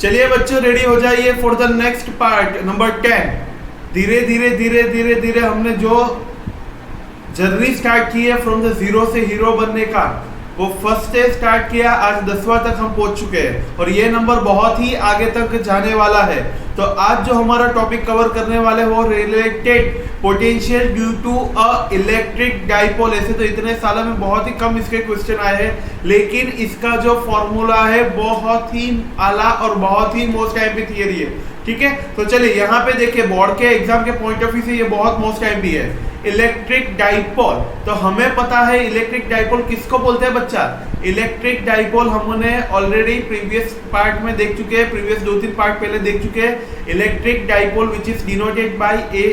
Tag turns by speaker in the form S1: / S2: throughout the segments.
S1: चलिए बच्चों रेडी हो जाइए for the next part number 10। धीरे धीरे धीरे धीरे धीरे हमने जो जर्नी स्टार्ट की है फ्रॉम द जीरो से हीरो बनने का, वो फर्स्ट से स्टार्ट किया, आज 10वां तक हम पहुंच चुके हैं और ये नंबर बहुत ही आगे तक जाने वाला है। तो आज जो हमारा टॉपिक कवर करने वाले वो related potential due to a electric dipole. ऐसे तो इतने सालों में बहुत ही कम इसके क्वेश्चन आए हैं, लेकिन इसका जो फॉर्मूला है बहुत ही आला और बहुत ही मोस्ट टाइम पे थियरी है। ठीक है, तो चलिए यहाँ पे देखिए बोर्ड के एग्जाम के पॉइंट ऑफ व्यू से ये बहुत मोस्ट टाइम भी है। इलेक्ट्रिक डाइपोल, तो हमें पता है इलेक्ट्रिक डाइपोल किसको बोलते हैं बच्चा। इलेक्ट्रिक डाइपोल हमने ऑलरेडी प्रीवियस पार्ट में देख चुके हैं, प्रीवियस 2-3 पार्ट पहले देख चुके हैं। Electric dipole which is denoted by a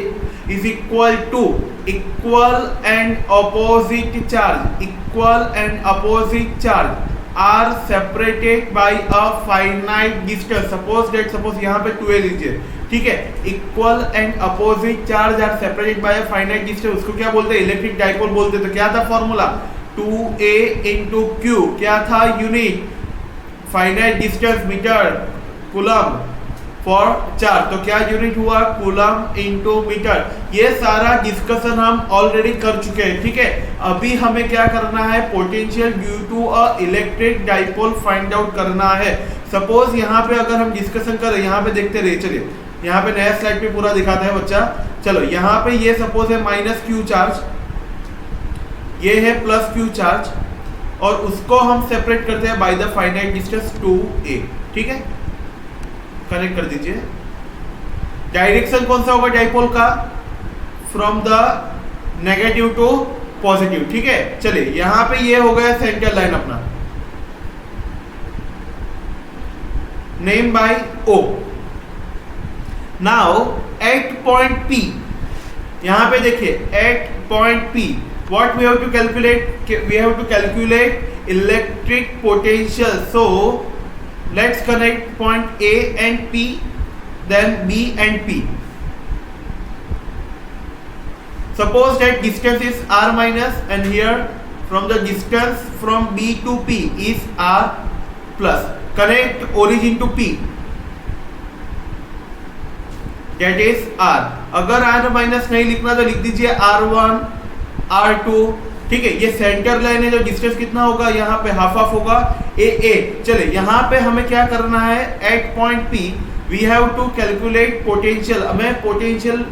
S1: is equal to equal and opposite charge, equal and opposite charge are separated by a finite distance। suppose यहाँ पे 2a लीजिए, ठीक है। Equal and opposite charge are separated by a finite distance, उसको क्या बोलते हैं, electric dipole बोलते हैं। तो क्या था फॉर्मूला, 2a into q, क्या था unit, finite distance metre coulomb for charge, तो क्या यूनिट हुआ, कूलम इनटू मीटर। ये सारा डिस्कशन हम ऑलरेडी कर चुके हैं, ठीक है। अभी हमें क्या करना है, potential due to a electric dipole find out करना है। सपोज यहाँ पे अगर हम डिस्कशन करें, यहाँ पे देखते रहिए, चलिए यहाँ पे नया स्लाइड पे पूरा दिखाता है बच्चा। चलो यहाँ पे ये सपोज है माइनस क्यू चार्ज, ये है प्लस क्यू चार्ज, और उसको हम सेपरेट करते हैं by the finite distance 2a, ठीक है। कनेक्ट कर दीजिए। डायरेक्शन कौन सा होगा डाइपोल का, from the negative to positive, ठीक है। चलिए यहां पे ये हो गया सेंटर लाइन अपना, name by O। Now at point P, यहां पे देखिए at point P what we have to calculate, we have to calculate electric potential। so let's connect point A and P, then B and P। suppose that distance is r minus, and here from the distance from B to P is r plus। connect origin to P, that is r। अगर r minus नहीं लिखना तो लिख दीजिए r1 r2, ठीक है। ये centre line है, जो डिस्टेंस कितना होगा, यहाँ पे हाफ हाफ होगा a। चले यहाँ पे हमें क्या करना है, at point P we have to calculate potential. हमें पोटेंशियल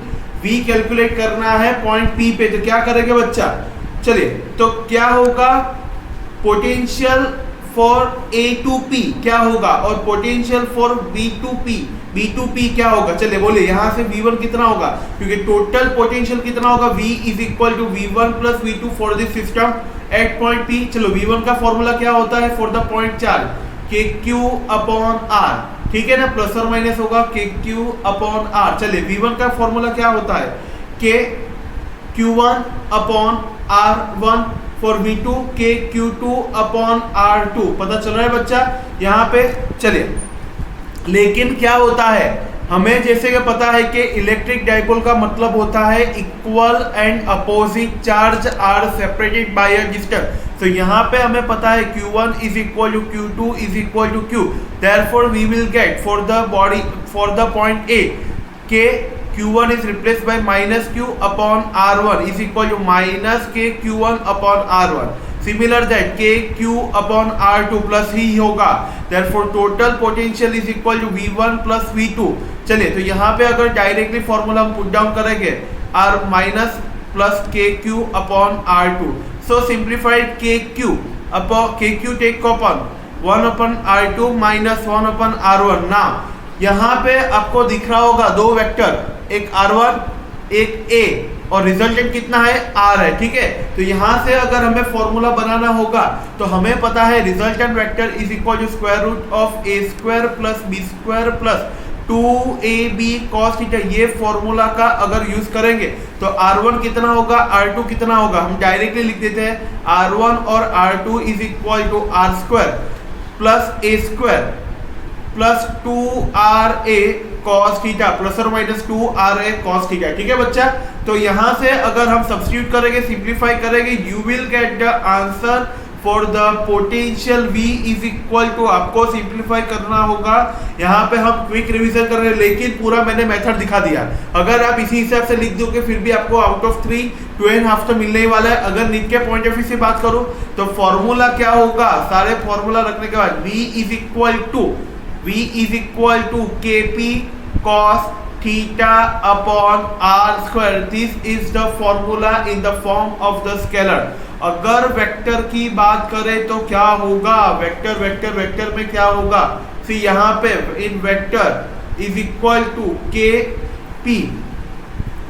S1: V कैलकुलेट करना है पॉइंट P पे। तो क्या करेंगे बच्चा, चलिए तो क्या होगा, potential for A to P क्या होगा, और potential for B to P क्या होगा। चलिए बोलिए यहाँ से V1 कितना होगा, क्योंकि टोटल पोटेंशियल कितना होगा, V is equal to V1 plus V2 for this system at point P। चलो V1 का फॉर्मूला क्या होता है for the point charge, KQ upon R, ठीक है ना, प्लस और माइनस होगा KQ अपॉन R। चलिए V1 का फॉर्मूला क्या होता है, KQ1 upon R1 for V2, KQ2 upon R2। पता चल रहा है बच्चा यहाँ पे। चलिए लेकिन क्या होता है, हमें जैसे कि पता है कि इलेक्ट्रिक डाइपोल का मतलब होता है equal and opposite charge are separated by a distance. तो यहाँ पे हमें पता है Q1 is equal to Q2 is equal to Q। Therefore we will get for the body for the point A के Q1 is replaced by minus Q upon R1 is equal to minus KQ1 upon R1। Similar that KQ upon R2 plus ही होगा। Therefore total potential is equal to V1 plus V2। चलिए तो यहाँ पे अगर directly formula हम put down करेंगे, R minus plus KQ upon R2। So simplified KQ upon KQ take upon 1 upon R2 minus 1 upon R1। Now यहाँ पे आपको दिख रहा होगा दो वेक्टर, एक R1 एक A, और रिजल्टेंट कितना है R है, ठीक है। तो यहाँ से अगर हमें फॉर्मूला बनाना होगा तो हमें पता है resultant vector is equal to square root of A square plus B square plus 2AB cos theta. ये फॉर्मूला का अगर यूज करेंगे तो R1 कितना होगा, R2 कितना होगा, हम डायरेक्टली लिख देते हैं R1 और R2 is equal to R square plus A square plus 2RA cos theta plus और माइनस 2RA cos थीटा, ठीक है बच्चा। तो यहाँ से अगर हम सब्स्टिट्यूट करेंगे, सिंप्लीफाई करेंगे, you will get the answer for the potential V is equal to, आपको सिंप्लीफाई करना होगा। यहाँ पे हम क्विक रिवीजन कर रहे हैं, लेकिन पूरा मैंने मेथड दिखा दिया। अगर आप इसी हिसाब से लिख दोगे फिर भी आपको आउट ऑफ 3 2.5 तो मिलने ही वाला है। अगर नीट के पॉइंट ऑफ व्यू से बात करूं तो फॉर्मूला क्या होगा, सारे फॉर्मूला रखने के बाद V is equal to KP cos theta upon r square. This is the formula in the form of the scalar. अगर वेक्टर की बात करें तो क्या होगा, वेक्टर में क्या होगा, सी यहाँ पे इन vector is equal to KP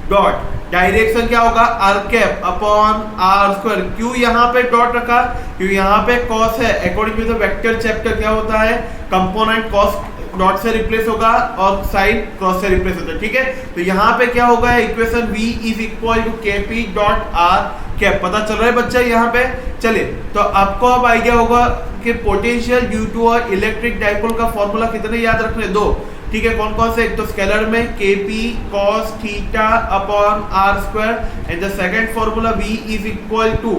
S1: dot, direction क्या होगा r cap upon r square. क्यों यहाँ पे डॉट रखा, क्यों यहाँ पे cos है। According to the vector chapter क्या होता है, कंपोनेंट cos डॉट से रिप्लेस होगा और साइन क्रॉस से रिप्लेस होता है, ठीक है। तो यहाँ पे क्या होगा, equation V is equal to KP dot R cap. पता चल रहा है बच्चा यहाँ पे। चलिए, तो आपको अब आइडिया होगा कि potential due to a electric dipole का फॉर्मूला कितने याद रखने, 2, ठीक है। कौन कौन से, एक तो स्केलर में KP cos theta upon R square, and the second formula V is equal to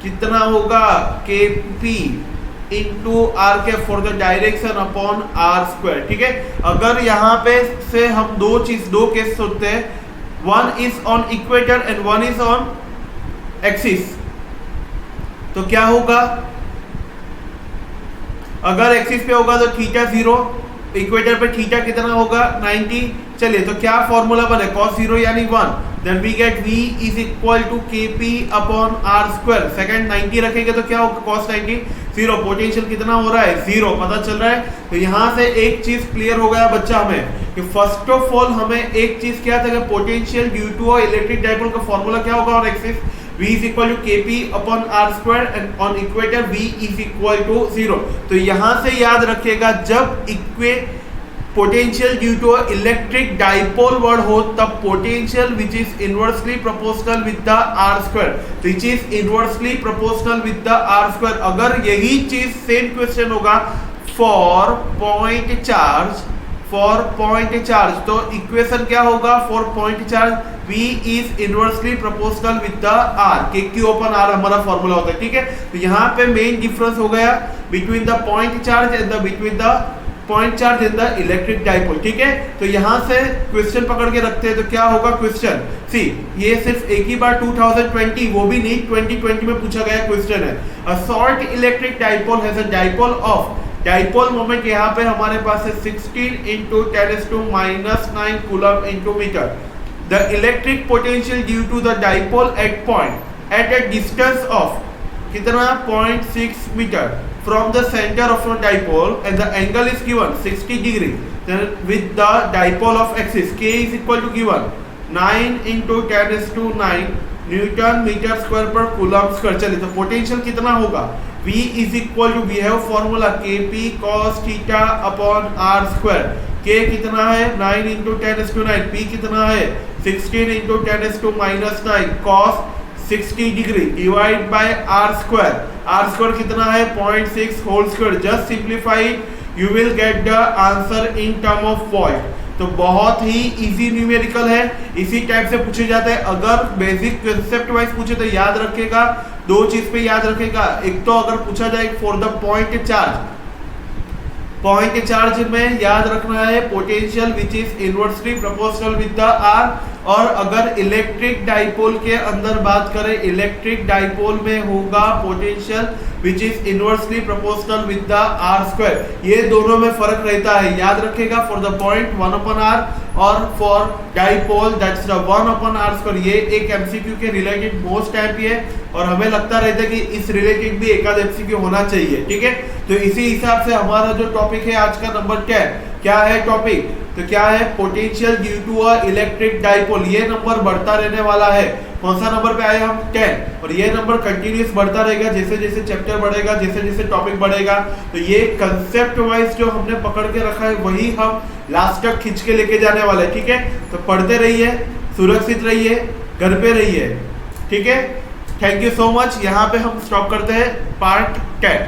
S1: कितना होगा, KP इंटू आर के for the direction upon R square, ठीक है। अगर यहाँ पे से हम दो केस होते हैं, one is on equator and one is on axis, तो क्या होगा, अगर एक्सिस पे होगा तो थीटा 0, इक्वेटर पे थीटा कितना होगा 90। चलिए, तो क्या फॉर्मूला बने, cos 0 यानी 1, then we get V is equal to KP upon R square. Second 90 रखेंगे तो क्या होगा, cos 90 0, पोटेंशियल कितना हो रहा है 0, पता चल रहा है। तो यहाँ से एक चीज क्लियर हो गया बच्चा हमें कि फर्स्ट ऑफ ऑल हमें एक चीज क्या था कि potential due to a electric dipole का फॉर्मूला क्या होगा on axis, V is equal to KP upon R square and on equator V is equal to 0। तो यहाँ से याद रखिएगा, जब potential due to electric dipole word हो तब potential which is inversely proportional with the R square, which is inversely proportional with the R square. अगर यही चीज सेम क्वेश्चन होगा फॉर पॉइंट चार्ज, तो इक्वेशन क्या होगा for point charge, V is inversely proportional with the R, KQ upon R हमारा formula होता है, ठीक है। तो यहाँ पे मेन डिफरेंस हो गया between the point charge and between the point charge in the electric dipole, ठीक है। तो यहाँ से क्वेश्चन पकड़ के रखते हैं, तो क्या होगा क्वेश्चन, सी ये सिर्फ एक ही बार 2020, वो भी नहीं 2020 में पूछा गया क्वेश्चन है। A short electric dipole has a dipole of, dipole moment यहाँ पे हमारे पास है 16 into 10⁻⁹ coulomb into metre. The electric potential due to the dipole at a distance of कितना 0.6 metre from the center of the dipole and the angle is given 60 degree, then with the dipole of axis K is equal to given 9 into 10⁹ newton metre square पर coulomb square. चलिए, तो potential कितना होगा, V is equal to, we have formula KP cos theta upon R square. K कितना है 9 into 10⁹, P कितना है 16 into 10⁻⁹ cos 60 degree divide by R square कितना है 0.6 whole square. Just simplify, you will get the answer in term of volt. तो बहुत ही easy numerical है, इसी टाइप से पूछे जाते हैं। अगर बेसिक कंसेप्ट वाइज पूछे तो याद रखेगा, 2 चीज पे याद रखेगा। एक तो अगर पूछा जाए फॉर द पॉइंट चार्ज में याद रखना है potential which is inversely proportional with the R, और अगर इलेक्ट्रिक डाइपोल के अंदर बात करें, इलेक्ट्रिक डाइपोल में होगा potential which is inversely proportional with the R square. ये दोनों में फर्क रहता है, याद रखेगा। फॉर द पॉइंट 1/R और for dipole that's the 1/R square. ये एक एमसीक्यू के रिलेटेड मोस्ट टाइप है और हमें लगता रहता है कि इस रिलेटेड भी एक आध एमसीक्यू होना चाहिए, ठीक है। तो इसी हिसाब से हमारा जो टॉपिक है आज का नंबर 10 क्या है टॉपिक, तो क्या है potential due to a electric dipole. ये नंबर बढ़ता रहने वाला है। कौन सा नंबर पे आए हम 10, और ये नंबर कंटिन्यूस बढ़ता रहेगा जैसे जैसे चैप्टर बढ़ेगा, जैसे जैसे टॉपिक बढ़ेगा। तो ये कंसेप्ट वाइज जो हमने पकड़ के रखा है वही हम लास्ट तक खींच के लेके जाने वाले, ठीक है। तो पढ़ते रहिए, सुरक्षित रहिए, घर पे रहिए, ठीक है। Thank you so much. यहाँ पे हम स्टॉप करते हैं पार्ट 10।